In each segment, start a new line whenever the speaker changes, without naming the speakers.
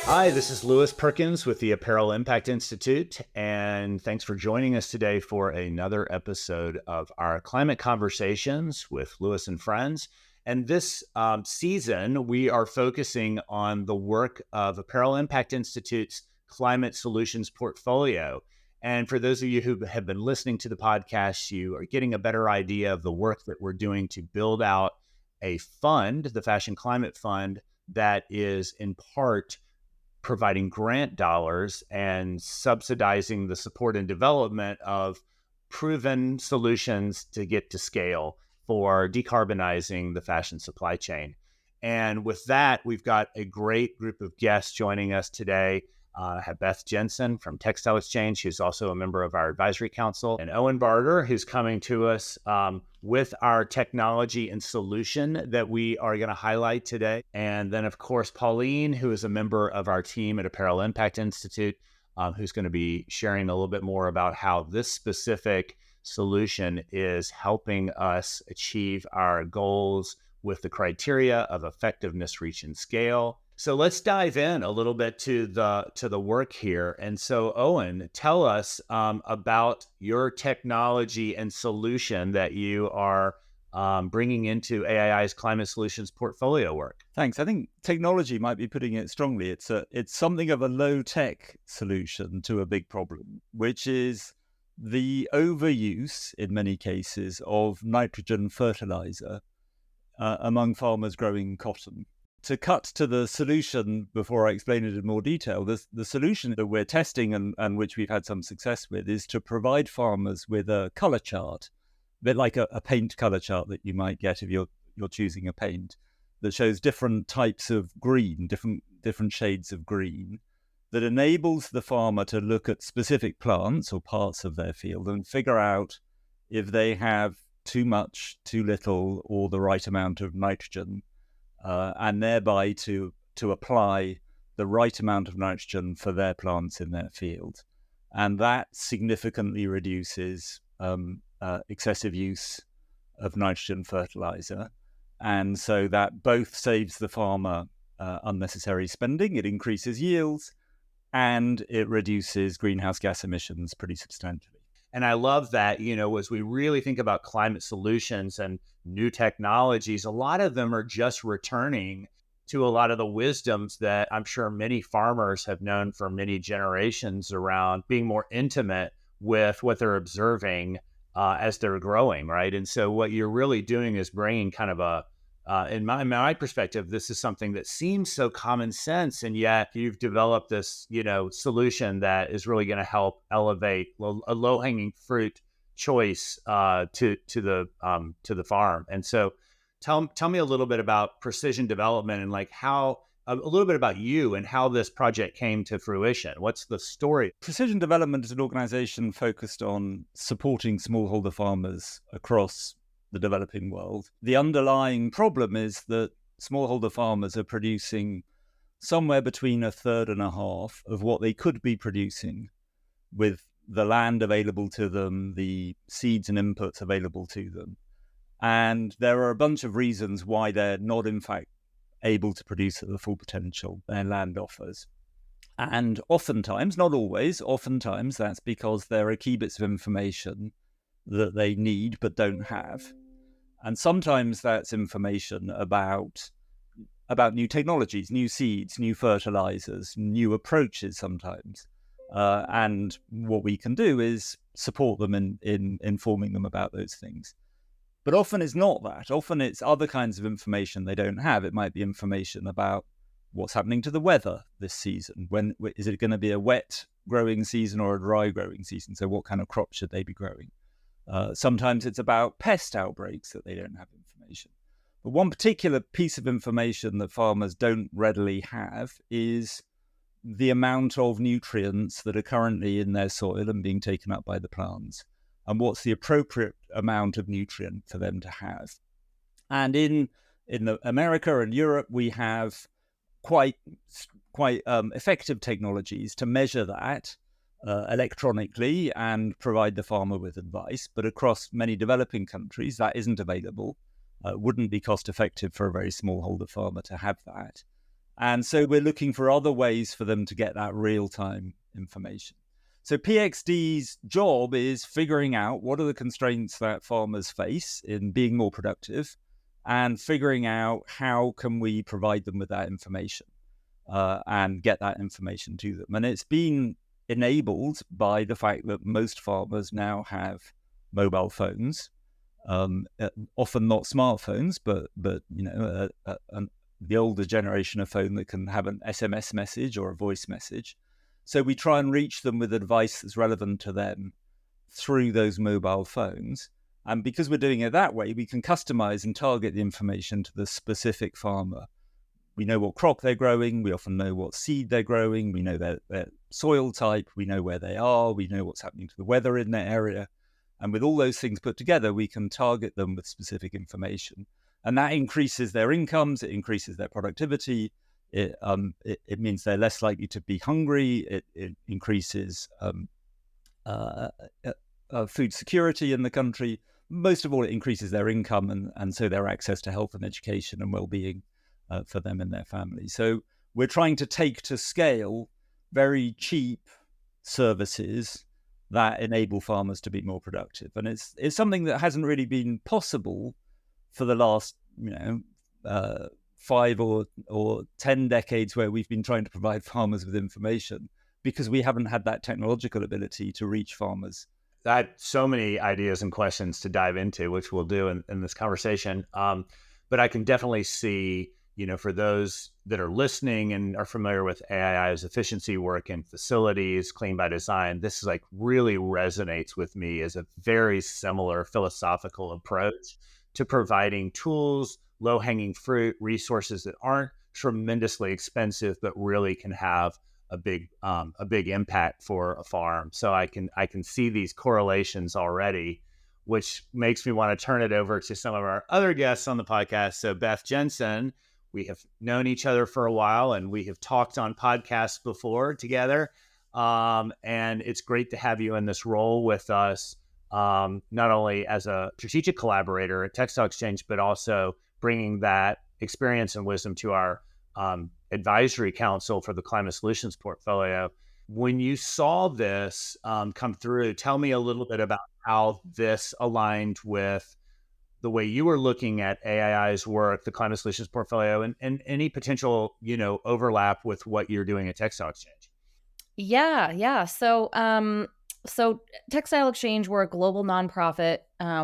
Hi, this is Lewis Perkins with the Apparel Impact Institute, and thanks for joining us today for another episode of our Climate Conversations with Lewis and Friends. And this season, we are focusing on the work of Apparel Impact Institute's Climate Solutions portfolio. And for those of you who have been listening to the podcast, you are getting a better idea of the work that we're doing to build out a fund, the Fashion Climate Fund, that is in part providing grant dollars and subsidizing the support and development of proven solutions to get to scale for decarbonizing the fashion supply chain. And with that, we've got a great group of guests joining us today. I have Beth Jensen from Textile Exchange, who's also a member of our advisory council, and Owen Barder, who's coming to us with our technology and solution that we are going to highlight today. And then, of course, Pauline, who is a member of our team at Apparel Impact Institute, who's going to be sharing a little bit more about how this specific solution is helping us achieve our goals with the criteria of effectiveness, reach, and scale. So let's dive in a little bit to the work here. And so, Owen, tell us about your technology and solution that you are bringing into AII's Climate Solutions portfolio work.
Thanks. I think technology might be putting it strongly. It's something of a low-tech solution to a big problem, which is the overuse, in many cases, of nitrogen fertilizer among farmers growing cotton. To cut to the solution before I explain it in more detail, the solution that we're testing and which we've had some success with is to provide farmers with a color chart, a bit like a paint color chart that you might get if you're choosing a paint, that shows different types of green, different shades of green, that enables the farmer to look at specific plants or parts of their field and figure out if they have too much, too little, or the right amount of nitrogen. And thereby to apply the right amount of nitrogen for their plants in their field. And that significantly reduces excessive use of nitrogen fertilizer. And so that both saves the farmer unnecessary spending, it increases yields, and it reduces greenhouse gas emissions pretty substantially.
And I love that, as we really think about climate solutions and new technologies, a lot of them are just returning to a lot of the wisdoms that I'm sure many farmers have known for many generations around being more intimate with what they're observing as they're growing, right? And so what you're really doing is bringing kind of in my perspective, this is something that seems so common sense, and yet you've developed this, solution that is really going to help elevate a low-hanging fruit choice to the farm. And so, tell me a little bit about precision development and like how a little bit about you and how this project came to fruition. What's the story?
Precision Development is an organization focused on supporting smallholder farmers across the developing world. The underlying problem is that smallholder farmers are producing somewhere between a third and a half of what they could be producing with the land available to them, the seeds and inputs available to them. And there are a bunch of reasons why they're not, in fact, able to produce at the full potential their land offers. And oftentimes, not always, oftentimes that's because there are key bits of information that they need but don't have. And sometimes that's information about new technologies, new seeds, new fertilizers, new approaches sometimes. And what we can do is support them in informing them about those things. But often it's not that. Often it's other kinds of information they don't have. It might be information about what's happening to the weather this season. When is it going to be a wet growing season or a dry growing season? So what kind of crop should they be growing? Sometimes it's about pest outbreaks that they don't have information. But one particular piece of information that farmers don't readily have is the amount of nutrients that are currently in their soil and being taken up by the plants, and what's the appropriate amount of nutrient for them to have. And in America and Europe, we have quite effective technologies to measure that electronically and provide the farmer with advice. But across many developing countries, that isn't available. Wouldn't be cost effective for a very smallholder farmer to have that. And so we're looking for other ways for them to get that real-time information. So PxD's job is figuring out what are the constraints that farmers face in being more productive and figuring out how can we provide them with that information and get that information to them. And it's been enabled by the fact that most farmers now have mobile phones, often not smartphones, but the older generation of phone that can have an SMS message or a voice message. So we try and reach them with advice that's relevant to them through those mobile phones. And because we're doing it that way, we can customize and target the information to the specific farmer. We know what crop they're growing. We often know what seed they're growing. We know their soil type. We know where they are. We know what's happening to the weather in their area. And with all those things put together, we can target them with specific information. And that increases their incomes. It increases their productivity. It means they're less likely to be hungry. It increases food security in the country. Most of all, it increases their income and so their access to health and education and well-being for them and their families. So we're trying to take to scale very cheap services that enable farmers to be more productive. And it's something that hasn't really been possible for the last 5 or 10 decades, where we've been trying to provide farmers with information because we haven't had that technological ability to reach farmers.
I had so many ideas and questions to dive into, which we'll do in this conversation. But I can definitely see, for those that are listening and are familiar with AII's efficiency work in facilities, clean by design, this is like really resonates with me as a very similar philosophical approach to providing tools, low-hanging fruit, resources that aren't tremendously expensive, but really can have a big impact for a farm. So I can see these correlations already, which makes me want to turn it over to some of our other guests on the podcast. So Beth, Jensen, we have known each other for a while and we have talked on podcasts before together. And it's great to have you in this role with us, not only as a strategic collaborator at Textile Exchange, but also bringing that experience and wisdom to our advisory council for the climate solutions portfolio. When you saw this come through, tell me a little bit about how this aligned with the way you were looking at AII's work, the climate solutions portfolio, and any potential, overlap with what you're doing at Textile Exchange.
Yeah. So Textile Exchange, we're a global nonprofit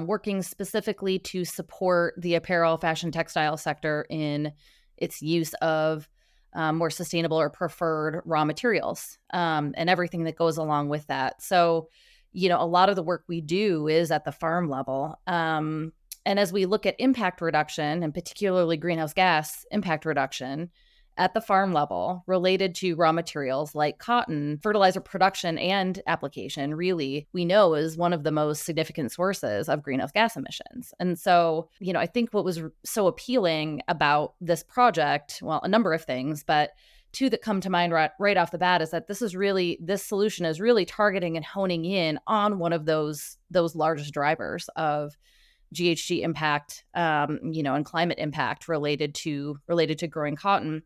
working specifically to support the apparel, fashion, textile sector in its use of more sustainable or preferred raw materials and everything that goes along with that. So, a lot of the work we do is at the farm level. And as we look at impact reduction, and particularly greenhouse gas impact reduction at the farm level related to raw materials like cotton, fertilizer production and application, really, we know is one of the most significant sources of greenhouse gas emissions. And so, I think what was so appealing about this project, well, a number of things, but two that come to mind right off the bat is that this solution is really targeting and honing in on one of those largest drivers of GHG impact, and climate impact related to growing cotton.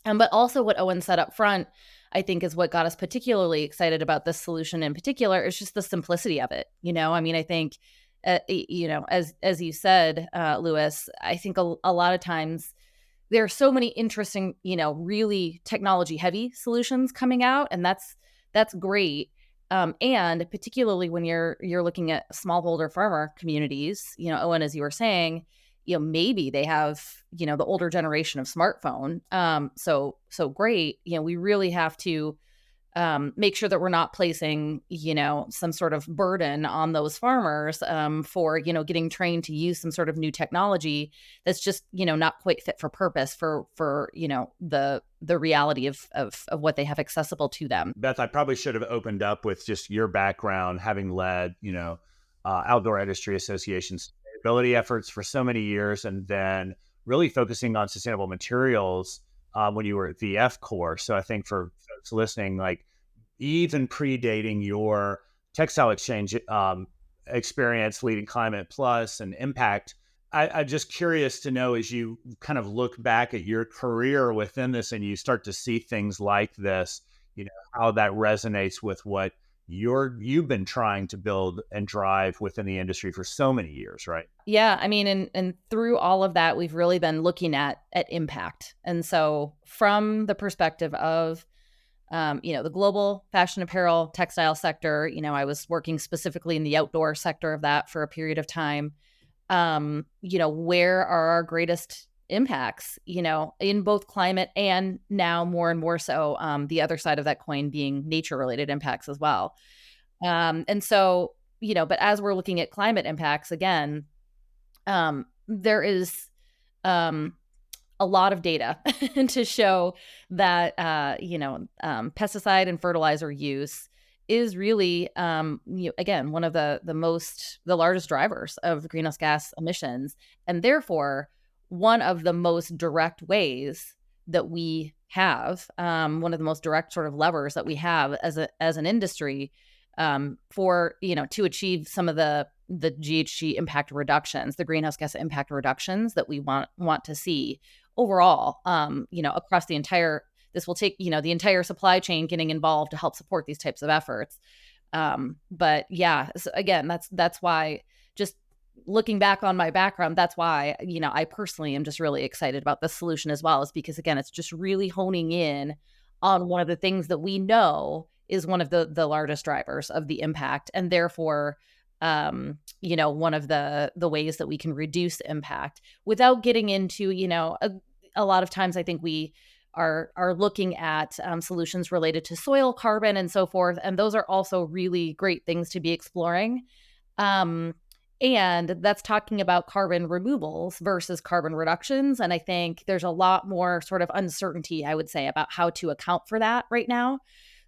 But also what Owen said up front, I think, is what got us particularly excited about this solution in particular is just the simplicity of it. I think, as you said, Louis, I think a lot of times there are so many interesting, really technology heavy solutions coming out, and that's great. And particularly when you're looking at smallholder farmer communities, Owen, as you were saying, maybe they have, the older generation of smartphone. So great. We really have to make sure that we're not placing, some sort of burden on those farmers for, getting trained to use some sort of new technology that's just, not quite fit for purpose for the reality of what they have accessible to them.
Beth, I probably should have opened up with just your background, having led, Outdoor Industry Association sustainability efforts for so many years, and then really focusing on sustainable materials when you were at VF Corps. So I think for folks listening, like even predating your textile exchange experience leading Climate Plus and Impact. I'm just curious to know, as you kind of look back at your career within this and you start to see things like this, how that resonates with what you've been trying to build and drive within the industry for so many years, right?
Yeah, I mean, and through all of that, we've really been looking at impact. And so from the perspective of the global fashion apparel textile sector, I was working specifically in the outdoor sector of that for a period of time. Where are our greatest impacts, in both climate and now more and more so the other side of that coin being nature related impacts as well. And so, but as we're looking at climate impacts again, there is a lot of data to show that pesticide and fertilizer use is really again one of the largest drivers of greenhouse gas emissions, and therefore one of the most direct ways that we have, one of the most direct sort of levers that we have as an industry for to achieve some of the GHG impact reductions, the greenhouse gas impact reductions that we want to see overall, across the entire. This will take the entire supply chain getting involved to help support these types of efforts. But yeah, so again, that's why, just looking back on my background, that's why I personally am just really excited about this solution as well, is because again, it's just really honing in on one of the things that we know is one of the largest drivers of the impact, and therefore one of the ways that we can reduce impact without getting into a lot of times I think we are looking at solutions related to soil carbon and so forth, and those are also really great things to be exploring. And that's talking about carbon removals versus carbon reductions. And I think there's a lot more sort of uncertainty, I would say, about how to account for that right now.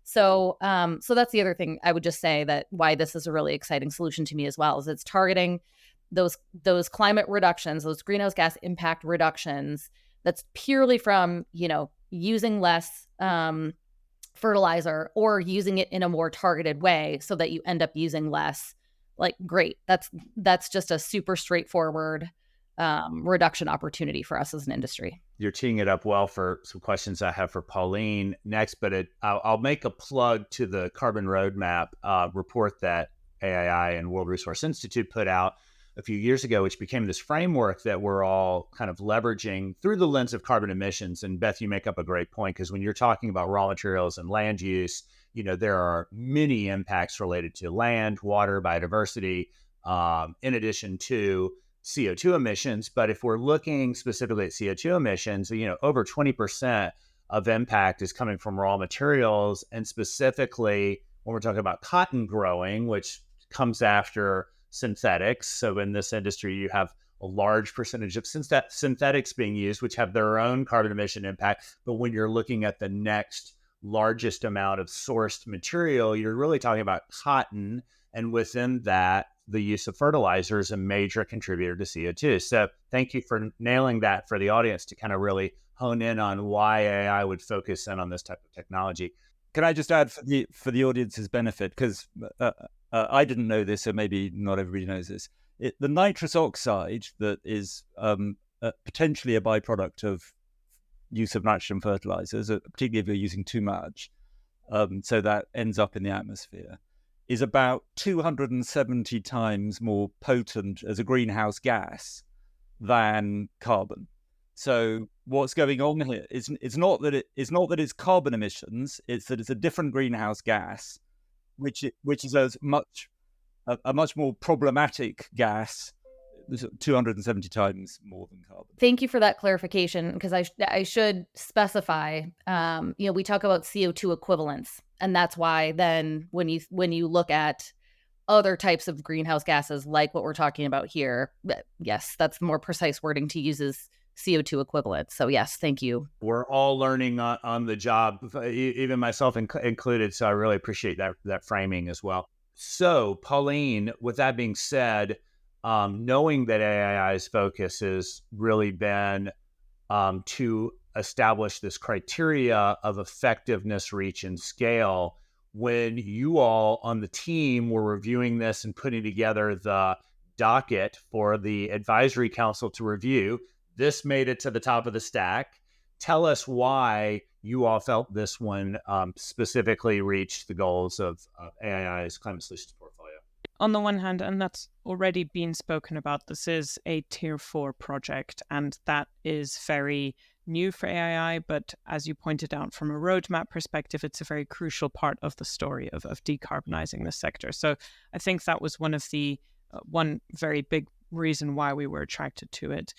So that's the other thing I would just say, that why this is a really exciting solution to me as well, is it's targeting those climate reductions, those greenhouse gas impact reductions. That's purely from, using less fertilizer or using it in a more targeted way so that you end up using less. Like, great. That's just a super straightforward reduction opportunity for us as an industry.
You're teeing it up well for some questions I have for Pauline next, but I'll make a plug to the Carbon Roadmap report that AII and World Resource Institute put out a few years ago, which became this framework that we're all kind of leveraging through the lens of carbon emissions. And Beth, you make up a great point, because when you're talking about raw materials and land use, there are many impacts related to land, water, biodiversity, in addition to CO2 emissions. But if we're looking specifically at CO2 emissions, over 20% of impact is coming from raw materials. And specifically, when we're talking about cotton growing, which comes after synthetics. So in this industry, you have a large percentage of synthetics being used, which have their own carbon emission impact. But when you're looking at the next largest amount of sourced material, you're really talking about cotton. And within that, the use of fertilizer is a major contributor to CO2. So thank you for nailing that for the audience to kind of really hone in on why AI would focus in on this type of technology.
Can I just add for the audience's benefit, because I didn't know this, so maybe not everybody knows this. The nitrous oxide that is potentially a byproduct of use of nitrogen fertilizers, particularly if you're using too much, so that ends up in the atmosphere, is about 270 times more potent as a greenhouse gas than carbon. So what's going on here is it's not that it's carbon emissions; it's that it's a different greenhouse gas, which is a much more problematic gas, 270 times more than carbon.
Thank you for that clarification, because I should specify. We talk about CO2 equivalents, and that's why then when you look at other types of greenhouse gases like what we're talking about here, yes, that's more precise wording to use is CO2 equivalent. So yes, thank you.
We're all learning on the job, even myself included. So I really appreciate that framing as well. So Pauline, with that being said, knowing that AII's focus has really been to establish this criteria of effectiveness, reach, and scale, when you all on the team were reviewing this and putting together the docket for the advisory council to review, this made it to the top of the stack. Tell us why you all felt this one specifically reached the goals of AII's climate solutions portfolio.
On the one hand, and that's already been spoken about, this is a tier 4 project, and that is very new for AII. But as you pointed out, from a roadmap perspective, it's a very crucial part of the story of decarbonizing the sector. So I think that was one of the one very big reason why we were attracted to it.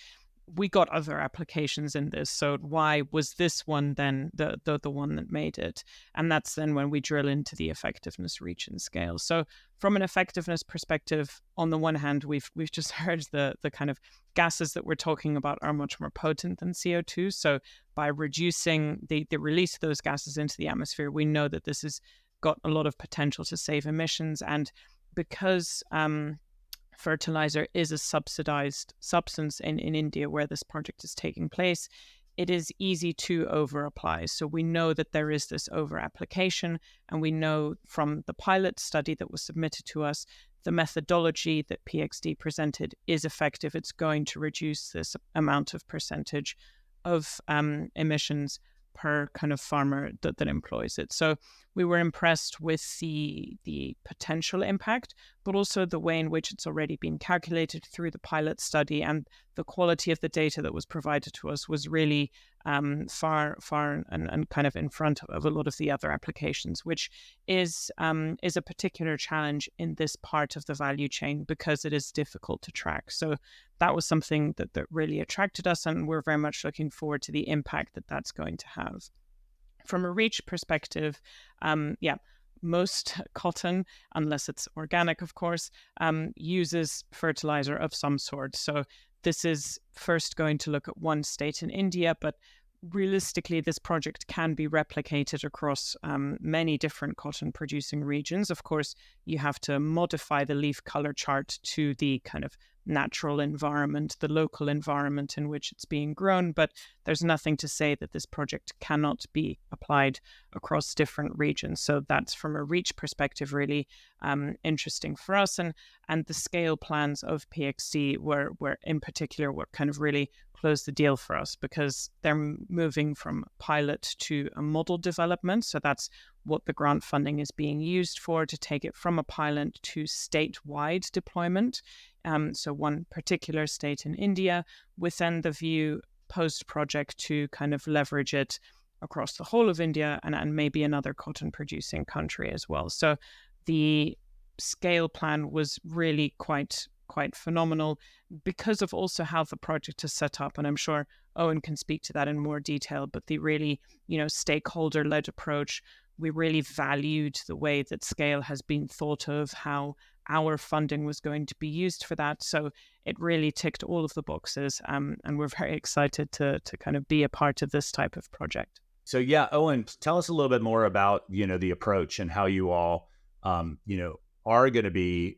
We got other applications in this, so why was this one then the one that made it? And that's then when we drill into the effectiveness, reach, and scale. So from an effectiveness perspective, on the one hand, we've just heard the kind of gases that we're talking about are much more potent than CO2. So by reducing the release of those gases into the atmosphere, we know that this has got a lot of potential to save emissions. And because fertilizer is a subsidized substance in India where this project is taking place, it is easy to over apply. So we know that there is this over application, and we know from the pilot study that was submitted to us, the methodology that PxD presented is effective. It's going to reduce this amount of percentage of emissions per kind of farmer that employs it. So we were impressed with the potential impact, but also the way in which it's already been calculated through the pilot study, and the quality of the data that was provided to us was really far and kind of in front of a lot of the other applications, which is a particular challenge in this part of the value chain because it is difficult to track. So that was something that really attracted us, and we're very much looking forward to the impact that that's going to have. From a reach perspective, most cotton, unless it's organic, of course, uses fertilizer of some sort. So this is first going to look at one state in India, but realistically, this project can be replicated across many different cotton producing regions. Of course, you have to modify the leaf color chart to the kind of natural environment, the local environment in which it's being grown, but there's nothing to say that this project cannot be applied across different regions. So that's, from a reach perspective, really interesting for us. And the scale plans of PxD were in particular what kind of really closed the deal for us, because they're moving from pilot to a model development. So that's what the grant funding is being used for, to take it from a pilot to statewide deployment. So one particular state in India, within the view post-project to kind of leverage it across the whole of India and maybe another cotton producing country as well. So the scale plan was really quite phenomenal because of also how the project is set up. And I'm sure Owen can speak to that in more detail, but the really, stakeholder-led approach, we really valued the way that scale has been thought of, how our funding was going to be used for that. So it really ticked all of the boxes, and we're very excited to kind of be a part of this type of project.
So yeah, Owen, tell us a little bit more about, the approach and how you all, are going to be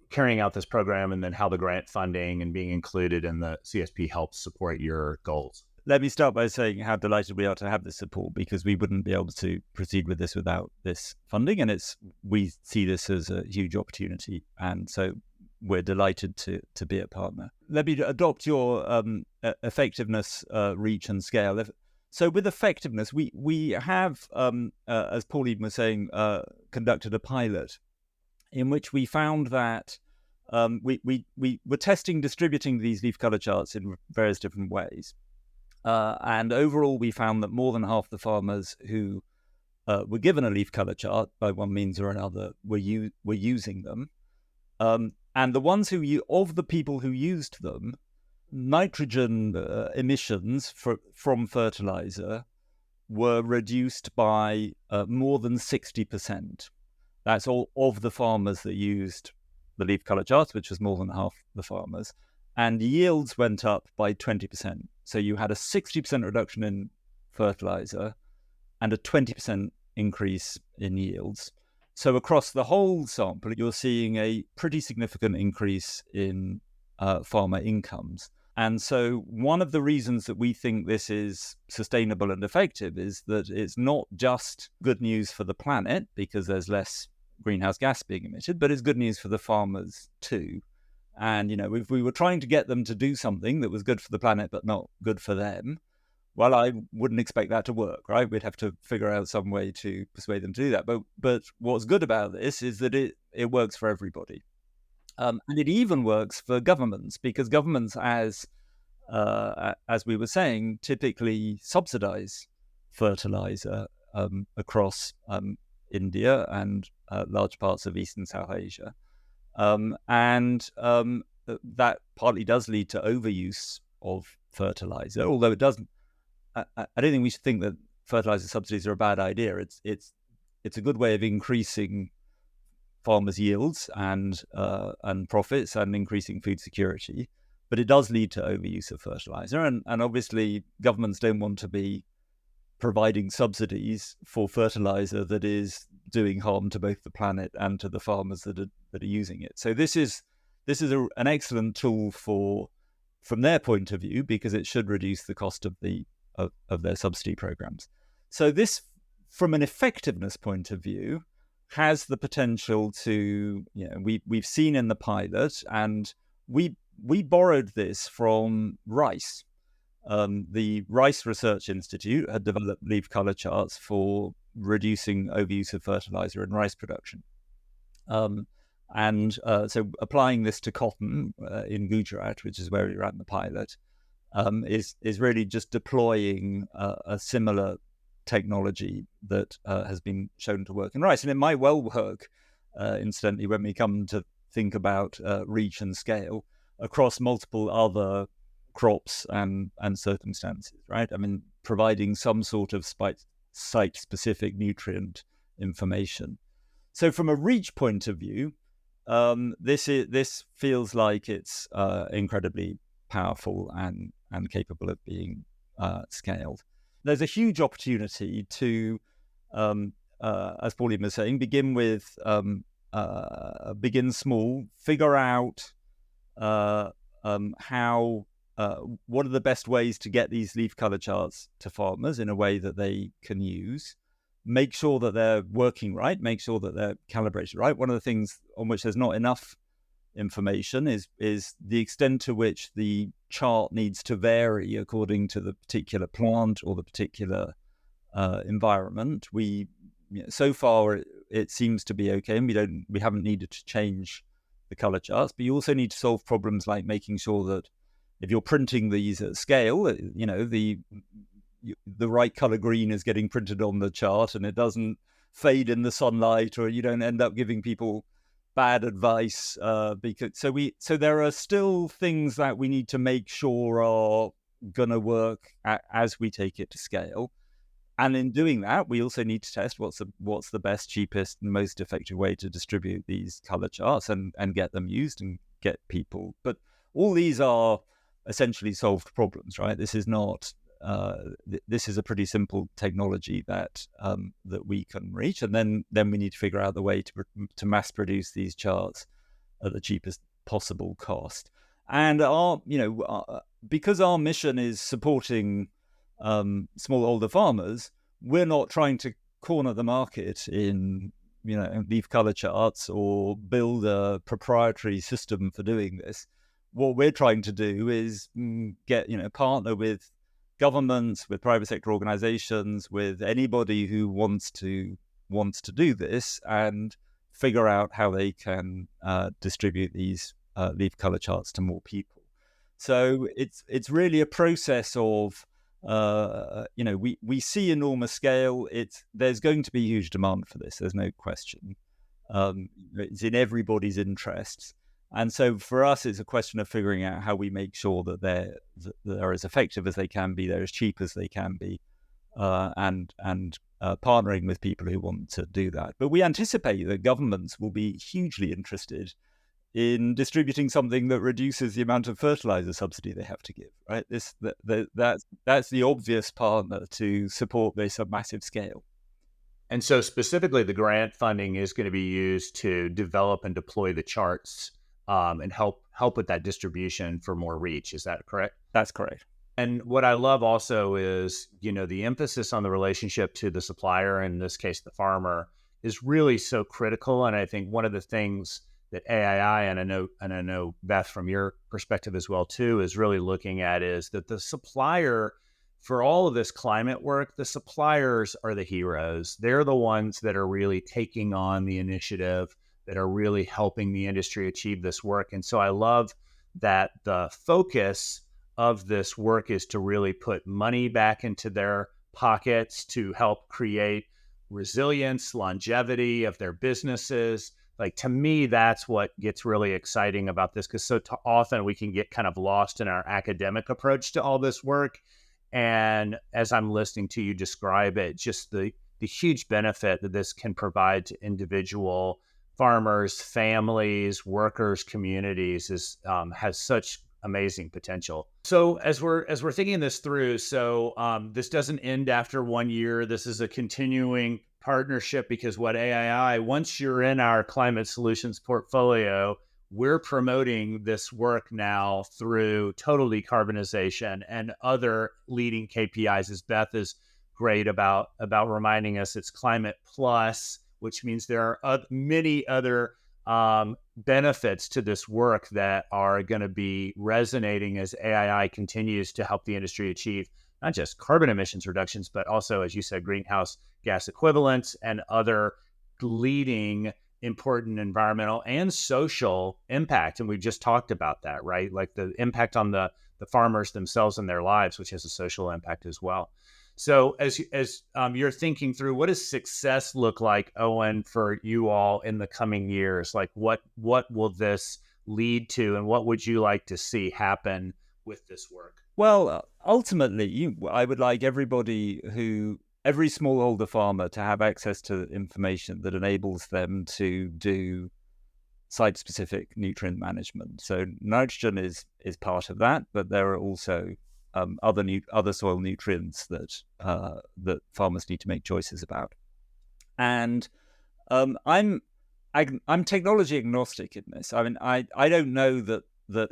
carrying out this program, and then how the grant funding and being included in the CSP helps support your goals.
Let me start by saying how delighted we are to have this support, because we wouldn't be able to proceed with this without this funding, and we see this as a huge opportunity, and so we're delighted to be a partner. Let me adopt your effectiveness, reach, and scale. So with effectiveness, we have, as Pauline was saying, conducted a pilot in which we found that we were distributing these leaf color charts in various different ways. And overall, we found that more than half the farmers who were given a leaf color chart by one means or another were using them. And the ones of the people who used them, nitrogen emissions from fertilizer were reduced by more than 60%. That's all of the farmers that used the leaf color charts, which was more than half the farmers. And yields went up by 20%. So you had a 60% reduction in fertilizer and a 20% increase in yields. So across the whole sample, you're seeing a pretty significant increase in farmer incomes. And so one of the reasons that we think this is sustainable and effective is that it's not just good news for the planet because there's less greenhouse gas being emitted, but it's good news for the farmers too. And, if we were trying to get them to do something that was good for the planet but not good for them, well, I wouldn't expect that to work, right? We'd have to figure out some way to persuade them to do that. But what's good about this is that it works for everybody. And it even works for governments, because governments, as we were saying, typically subsidize fertilizer across India and large parts of East and South Asia. That partly does lead to overuse of fertilizer, although it doesn't. I don't think we should think that fertilizer subsidies are a bad idea. It's a good way of increasing farmers' yields and profits and increasing food security, but it does lead to overuse of fertilizer. And obviously, governments don't want to be providing subsidies for fertilizer that is doing harm to both the planet and to the farmers that are using it. So this is an excellent tool from their point of view, because it should reduce the cost of their subsidy programs. So this, from an effectiveness point of view, has the potential to, we've seen in the pilot, and we borrowed this from rice. The Rice Research Institute had developed leaf color charts for reducing overuse of fertilizer in rice production. So applying this to cotton in Gujarat, which is where we ran the pilot, is really just deploying a similar technology that has been shown to work in rice. And it might well work, incidentally, when we come to think about reach and scale across multiple other crops and circumstances, right? I mean, providing some sort of site-specific nutrient information. So from a reach point of view, this feels like it's incredibly powerful and capable of being scaled. There's a huge opportunity to, as Pauline was saying, begin small, figure out what are the best ways to get these leaf color charts to farmers in a way that they can use. Make sure that they're working right, make sure that they're calibrated right. One of the things on which there's not enough information is the extent to which the chart needs to vary according to the particular plant or the particular environment. So far it seems to be okay, and we haven't needed to change the color charts. But you also need to solve problems like making sure that if you're printing these at scale, the right color green is getting printed on the chart and it doesn't fade in the sunlight, or you don't end up giving people bad advice. So there are still things that we need to make sure are going to work as we take it to scale. And in doing that, we also need to test what's the best, cheapest, and most effective way to distribute these color charts and get them used and get people. But all these are essentially solved problems, right? This is not. This is a pretty simple technology that we can reach, and then we need to figure out the way to mass produce these charts at the cheapest possible cost. And because our mission is supporting smallholder farmers, we're not trying to corner the market in leaf color charts or build a proprietary system for doing this. What we're trying to do is partner with governments, with private sector organizations, with anybody who wants to do this, and figure out how they can distribute these leaf color charts to more people. So it's really a process of we see enormous scale. There's going to be huge demand for this. There's no question. It's in everybody's interests. And so for us, it's a question of figuring out how we make sure that they're as effective as they can be, they're as cheap as they can be, and partnering with people who want to do that. But we anticipate that governments will be hugely interested in distributing something that reduces the amount of fertilizer subsidy they have to give, right? That's the obvious partner to support this at massive scale.
And so specifically, the grant funding is going to be used to develop and deploy the charts and help with that distribution for more reach. Is that correct?
That's correct.
And what I love also is, the emphasis on the relationship to the supplier, in this case, the farmer, is really so critical. And I think one of the things that AII, and I know Beth, from your perspective as well too, is really looking at is that the supplier, for all of this climate work, the suppliers are the heroes. They're the ones that are really taking on the initiative, that are really helping the industry achieve this work. And so I love that the focus of this work is to really put money back into their pockets to help create resilience, longevity of their businesses. Like, to me, that's what gets really exciting about this, because so often we can get kind of lost in our academic approach to all this work. And as I'm listening to you describe it, just the huge benefit that this can provide to individual farmers, families, workers, communities has such amazing potential. So as we're thinking this through, this doesn't end after 1 year. This is a continuing partnership, because what AII, once you're in our climate solutions portfolio, we're promoting this work now through total decarbonization and other leading KPIs, as Beth is great about reminding us. It's Climate Plus, which means there are many other benefits to this work that are going to be resonating as AII continues to help the industry achieve not just carbon emissions reductions, but also, as you said, greenhouse gas equivalents and other leading important environmental and social impact. And we just talked about that, right? Like the impact on the farmers themselves and their lives, which has a social impact as well. So as you're thinking through, what does success look like, Owen, for you all in the coming years? Like what will this lead to, and what would you like to see happen with this work?
Well, ultimately, I would like every smallholder farmer to have access to information that enables them to do site-specific nutrient management. So nitrogen is part of that, but there are also other soil nutrients that farmers need to make choices about. And I'm technology agnostic in this. I mean, I don't know that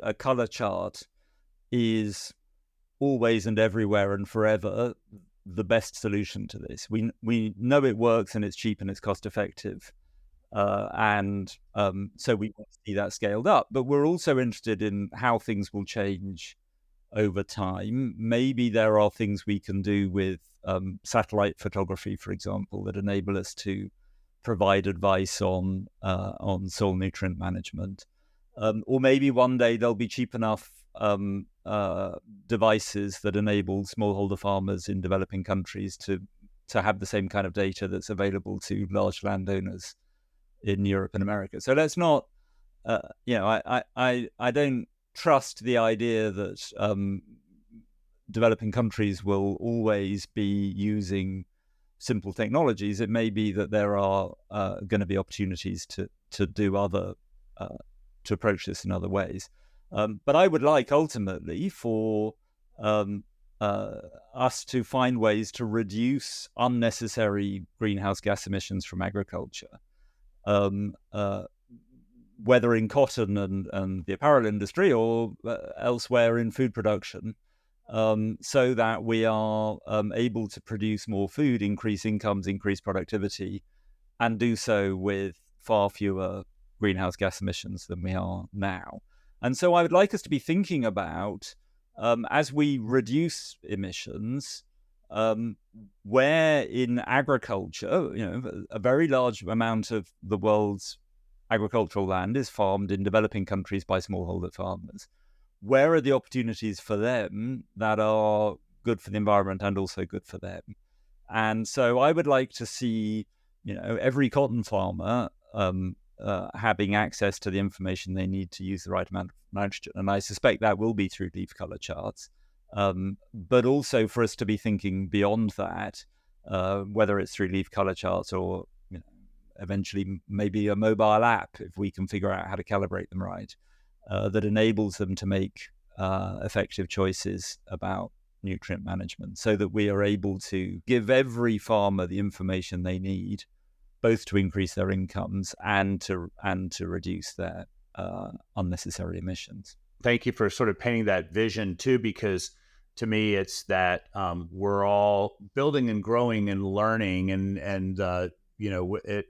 a color chart is always and everywhere and forever the best solution to this. We know it works, and it's cheap, and it's cost effective. So we want to see that scaled up, but we're also interested in how things will change over time. Maybe there are things we can do with satellite photography, for example, that enable us to provide advice on soil nutrient management. Or maybe one day there'll be cheap enough devices that enable smallholder farmers in developing countries to have the same kind of data that's available to large landowners in Europe and America. So let's not, I don't trust the idea that developing countries will always be using simple technologies. It may be that there are going to be opportunities to do to approach this in other ways. But I would like ultimately for us to find ways to reduce unnecessary greenhouse gas emissions from agriculture, whether in cotton and the apparel industry or elsewhere in food production, so that we are able to produce more food, increase incomes, increase productivity, and do so with far fewer greenhouse gas emissions than we are now. And so I would like us to be thinking about, as we reduce emissions, where in agriculture, a very large amount of the world's agricultural land is farmed in developing countries by smallholder farmers. Where are the opportunities for them that are good for the environment and also good for them? And so I would like to see, every cotton farmer having access to the information they need to use the right amount of nitrogen. And I suspect that will be through leaf color charts. But also for us to be thinking beyond that, whether it's through leaf color charts or eventually maybe a mobile app, if we can figure out how to calibrate them right, that enables them to make effective choices about nutrient management, so that we are able to give every farmer the information they need, both to increase their incomes and to reduce their unnecessary emissions.
Thank you for sort of painting that vision too, because to me, it's that we're all building and growing and learning, and at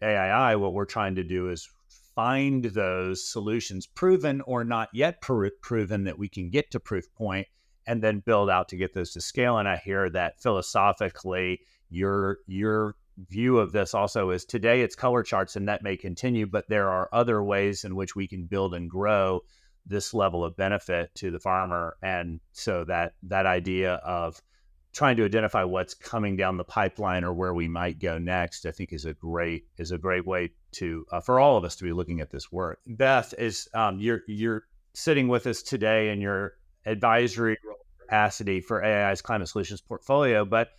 AII, what we're trying to do is find those solutions, proven or not yet proven, that we can get to proof point, and then build out to get those to scale. And I hear that philosophically, your view of this also is today it's color charts, and that may continue, but there are other ways in which we can build and grow this level of benefit to the farmer. And so that idea of trying to identify what's coming down the pipeline or where we might go next, I think is a great way to for all of us to be looking at this work. Beth, is you're sitting with us today in your advisory capacity for AII's climate solutions portfolio, but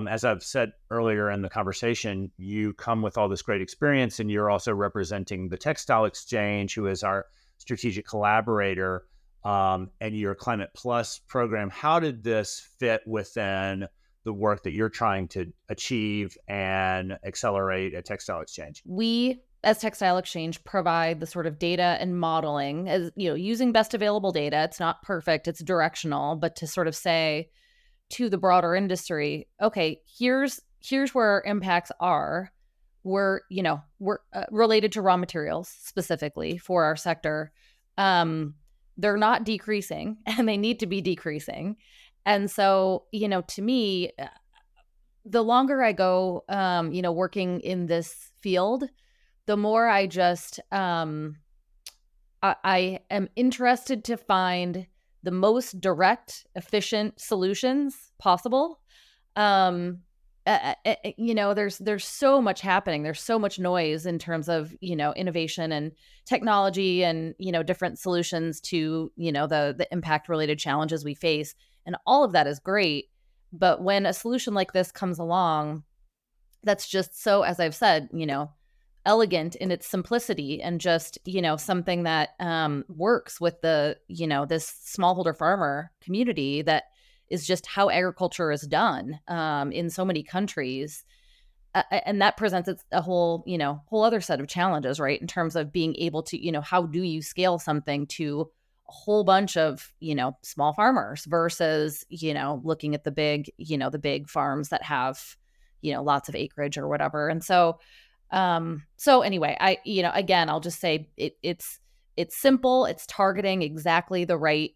as I've said earlier in the conversation, you come with all this great experience, and you're also representing the Textile Exchange, who is our strategic collaborator, and your Climate Plus program. How did this fit within the work that you're trying to achieve and accelerate at Textile Exchange?
We, as Textile Exchange, provide the sort of data and modeling, as using best available data. It's not perfect, it's directional, but to sort of say to the broader industry, okay, here's where impacts are. We're related to raw materials specifically for our sector. They're not decreasing, and they need to be decreasing. And so, to me, the longer I go, working in this field, the more I just, I am interested to find the most direct, efficient solutions possible. There's so much happening. There's so much noise in terms of, innovation and technology and, different solutions to, the impact related challenges we face. And all of that is great. But when a solution like this comes along, that's just so, as I've said, elegant in its simplicity, and just, something that works with the, this smallholder farmer community, that is just how agriculture is done in so many countries. And that presents a whole other set of challenges, right? In terms of being able to, how do you scale something to a whole bunch of, small farmers versus, looking at the big farms that have, lots of acreage or whatever. And so anyway, again, I'll just say it's simple. It's targeting exactly the right,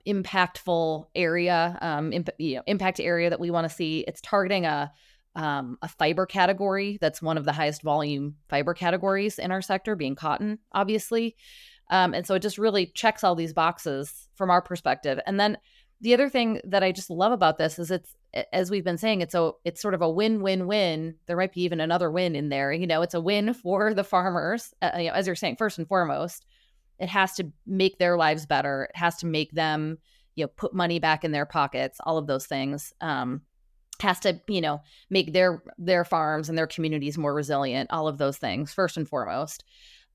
impactful area, impact area that we want to see. It's targeting a fiber category that's one of the highest volume fiber categories in our sector, being cotton, obviously. And so it just really checks all these boxes from our perspective. And then the other thing that I just love about this is it's, as we've been saying, it's sort of a win-win-win. There might be even another win in there. It's a win for the farmers, as you're saying, first and foremost. It has to make their lives better. It has to make them, put money back in their pockets, all of those things. Has to, make their farms and their communities more resilient, all of those things, first and foremost.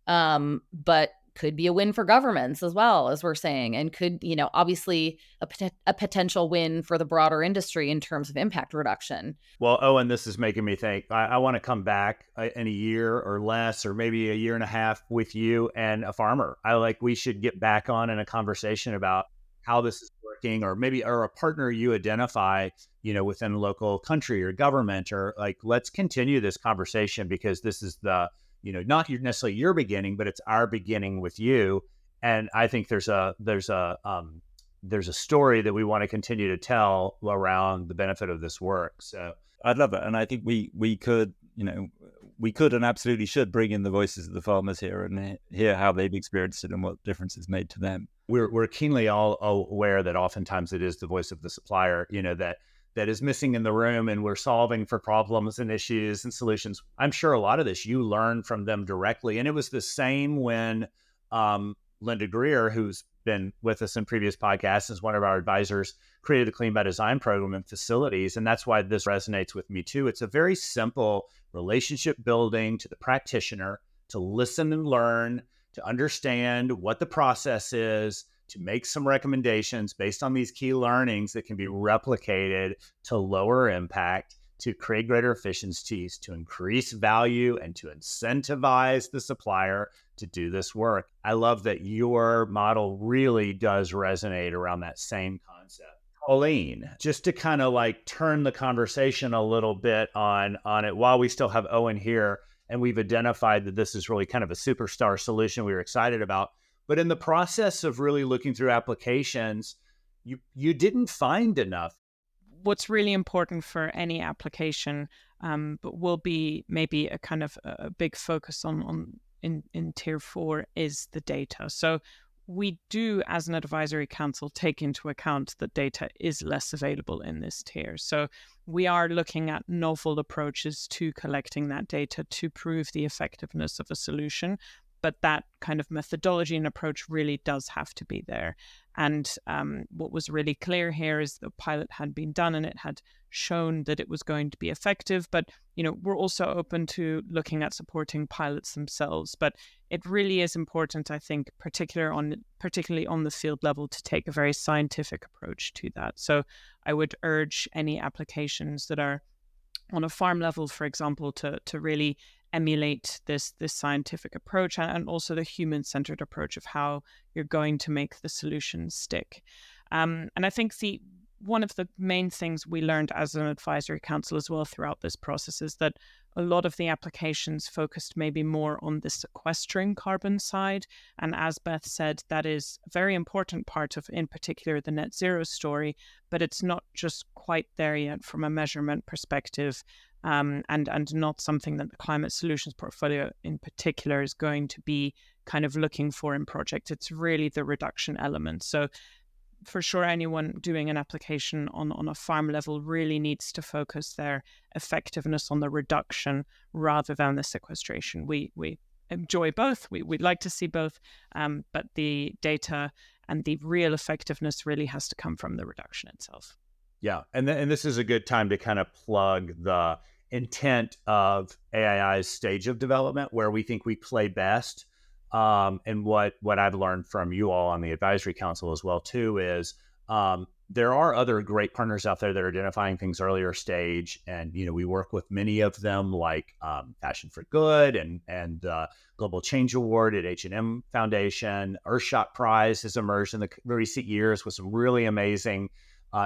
But could be a win for governments as well, as we're saying, and could, obviously a potential win for the broader industry in terms of impact reduction.
Well, Owen, this is making me think. I want to come back in a year or less, or maybe a year and a half, with you and a farmer. We should get back on in a conversation about how this is working, or a partner you identify, within a local country or government, or let's continue this conversation, because this is the, not necessarily your beginning, but it's our beginning with you. And I think there's a story that we want to continue to tell around the benefit of this work. So
I'd love it. And I think we could and absolutely should bring in the voices of the farmers here and hear how they've experienced it and what difference it's made to them.
We're keenly all aware that oftentimes it is the voice of the supplier, that is missing in the room, and we're solving for problems and issues and solutions. I'm sure a lot of this you learn from them directly. And it was the same when Linda Greer, who's been with us in previous podcasts as one of our advisors, created the Clean by Design program in facilities. And that's why this resonates with me too. It's a very simple relationship building to the practitioner, to listen and learn, to understand what the process is, to make some recommendations based on these key learnings that can be replicated to lower impact, to create greater efficiencies, to increase value, and to incentivize the supplier to do this work. I love that your model really does resonate around that same concept. Pauline, just to kind of like turn the conversation a little bit on it while we still have Owen here, and we've identified that this is really kind of a superstar solution we were excited about. But in the process of really looking through applications, you didn't find enough.
What's really important for any application, but will be maybe a kind of a big focus in tier 4 is the data. So we do, as an advisory council, take into account that data is less available in this tier. So we are looking at novel approaches to collecting that data to prove the effectiveness of a solution. But that kind of methodology and approach really does have to be there. And what was really clear here is the pilot had been done and it had shown that it was going to be effective. But, we're also open to looking at supporting pilots themselves. But it really is important, I think, particularly on the field level, to take a very scientific approach to that. So I would urge any applications that are on a farm level, for example, to really emulate this scientific approach and also the human-centered approach of how you're going to make the solutions stick. And I think one of the main things we learned as an advisory council as well throughout this process is that a lot of the applications focused maybe more on the sequestering carbon side. And as Beth said, that is a very important part of, in particular, the net zero story, but it's not just quite there yet from a measurement perspective. And not something that the climate solutions portfolio in particular is going to be kind of looking for in projects. It's really the reduction element. So for sure, anyone doing an application on a farm level really needs to focus their effectiveness on the reduction rather than the sequestration. We enjoy both. We'd like to see both, but the data and the real effectiveness really has to come from the reduction itself.
Yeah, and this is a good time to kind of plug the intent of AII's stage of development, where we think we play best. And what I've learned from you all on the advisory council as well too is there are other great partners out there that are identifying things earlier stage, and we work with many of them, like Fashion for Good and Global Change Award at H&M Foundation. Earthshot Prize has emerged in the recent years with some really amazing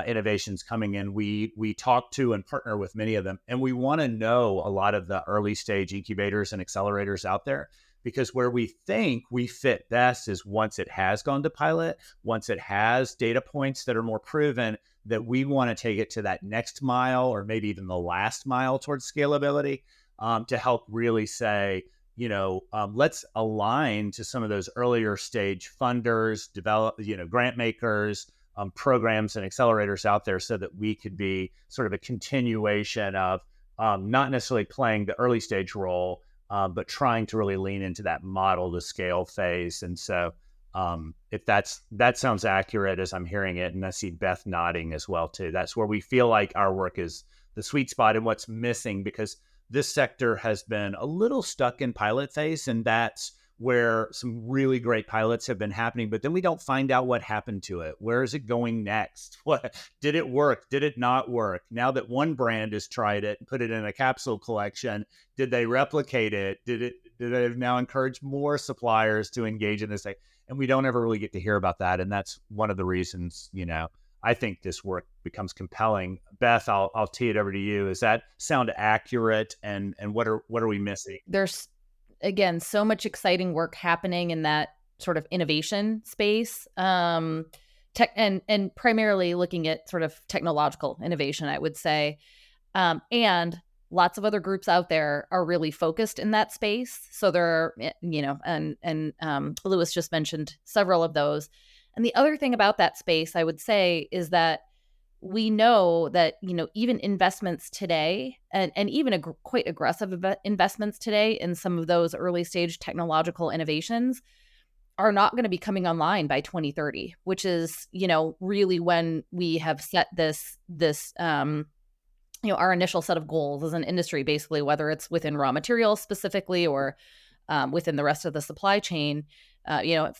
innovations coming in. We talk to and partner with many of them, and we want to know a lot of the early stage incubators and accelerators out there, because where we think we fit best is once it has gone to pilot, once it has data points that are more proven, that we want to take it to that next mile or maybe even the last mile towards scalability, to help really say, let's align to some of those earlier stage funders, grant makers, programs and accelerators out there, so that we could be sort of a continuation of not necessarily playing the early stage role, but trying to really lean into that model to scale phase. And so if that sounds accurate as I'm hearing it, and I see Beth nodding as well too, that's where we feel like our work is the sweet spot and what's missing, because this sector has been a little stuck in pilot phase, and that's where some really great pilots have been happening, but then we don't find out what happened to it. Where is it going next? What did it work? Did it not work? Now that one brand has tried it and put it in a capsule collection, did they replicate it? Did they now encourage more suppliers to engage in this? And we don't ever really get to hear about that. And that's one of the reasons, I think this work becomes compelling. Beth, I'll tee it over to you. Does that sound accurate? And what are we missing?
There's, again, so much exciting work happening in that sort of innovation space, and primarily looking at sort of technological innovation, I would say. And lots of other groups out there are really focused in that space. So there are, and Lewis just mentioned several of those. And the other thing about that space, I would say, is that we know that, even investments today and even quite aggressive investments today in some of those early stage technological innovations are not going to be coming online by 2030, which is, really when we have set this our initial set of goals as an industry, basically, whether it's within raw materials specifically or within the rest of the supply chain.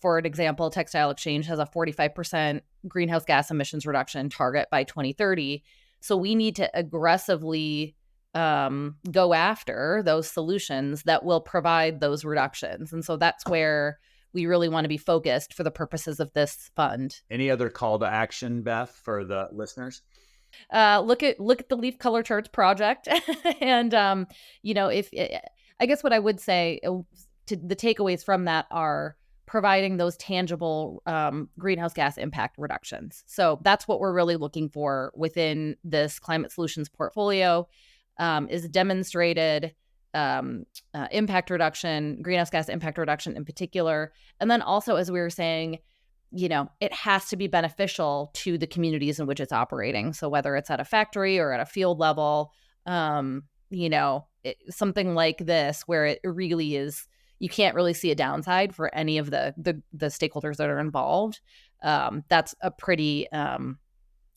For an example, Textile Exchange has a 45% greenhouse gas emissions reduction target by 2030. So we need to aggressively go after those solutions that will provide those reductions. And so that's where we really want to be focused for the purposes of this fund.
Any other call to action, Beth, for the listeners?
Look at the Leaf Color Charts project, and if I guess what I would say to the takeaways from that are providing those tangible greenhouse gas impact reductions. So that's what we're really looking for within this climate solutions portfolio, is demonstrated impact reduction, greenhouse gas impact reduction in particular. And then also, as we were saying, it has to be beneficial to the communities in which it's operating. So whether it's at a factory or at a field level, something like this where it really is, you can't really see a downside for any of the stakeholders that are involved. That's a pretty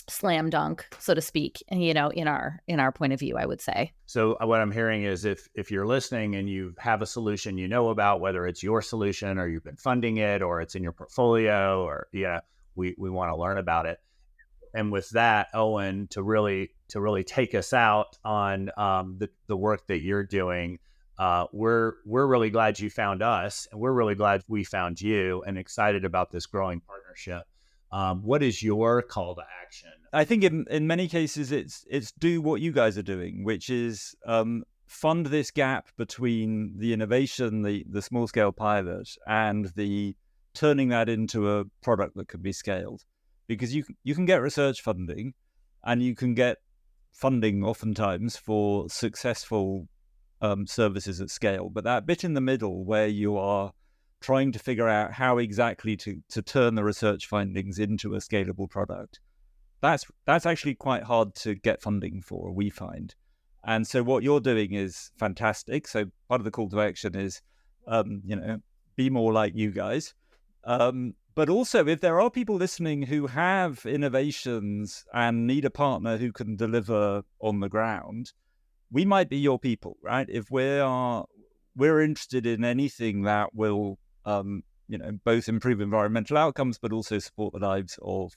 slam dunk, so to speak, in our point of view, I would say.
So what I'm hearing is if you're listening and you have a solution about, whether it's your solution or you've been funding it or it's in your portfolio, or we want to learn about it. And with that, Owen, to really take us out on the work that you're doing, we're really glad you found us, and we're really glad we found you, and excited about this growing partnership. What is your call to action?
I think in many cases it's do what you guys are doing, which is fund this gap between the innovation, the small scale pilot, and the turning that into a product that can be scaled. Because you can get research funding, and you can get funding oftentimes for successful services at scale. But that bit in the middle where you are trying to figure out how exactly to turn the research findings into a scalable product, that's actually quite hard to get funding for, we find. And so what you're doing is fantastic. So part of the call to action is, be more like you guys. But also, if there are people listening who have innovations and need a partner who can deliver on the ground, we might be your people, right? If we're interested in anything that will both improve environmental outcomes, but also support the lives of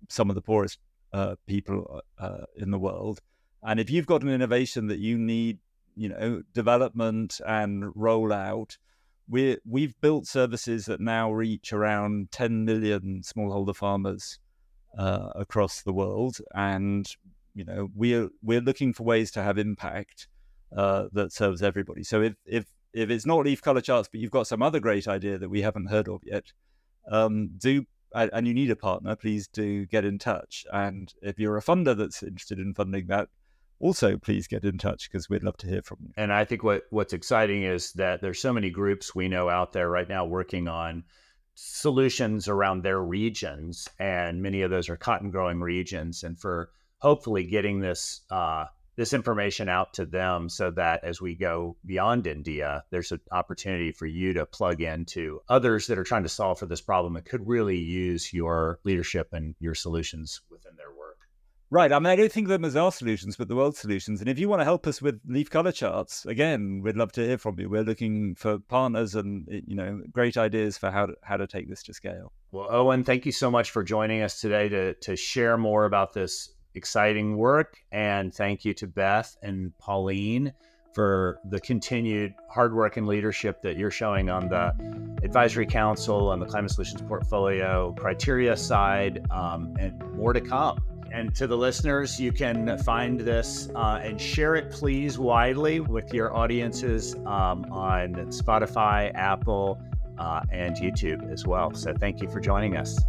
some of the poorest people in the world. And if you've got an innovation that you need, development and rollout, we've built services that now reach around 10 million smallholder farmers across the world, and we're looking for ways to have impact that serves everybody. So if it's not Leaf Color Charts, but you've got some other great idea that we haven't heard of yet, and you need a partner, please do get in touch. And if you're a funder that's interested in funding that, also please get in touch, because we'd love to hear from you.
And I think what's exciting is that there's so many groups we know out there right now working on solutions around their regions, and many of those are cotton growing regions, and for hopefully getting this information out to them, so that as we go beyond India, there's an opportunity for you to plug into others that are trying to solve for this problem and could really use your leadership and your solutions within their work.
Right. I mean, I don't think of them as our solutions, but the world's solutions. And if you want to help us with Leaf Color Charts, again, we'd love to hear from you. We're looking for partners and, great ideas for how to take this to scale.
Well, Owen, thank you so much for joining us today to share more about this exciting work. And thank you to Beth and Pauline for the continued hard work and leadership that you're showing on the advisory council, on the climate solutions portfolio criteria side, and more to come. And to the listeners, you can find this and share it, please, widely with your audiences on Spotify, Apple, and YouTube as well. So thank you for joining us.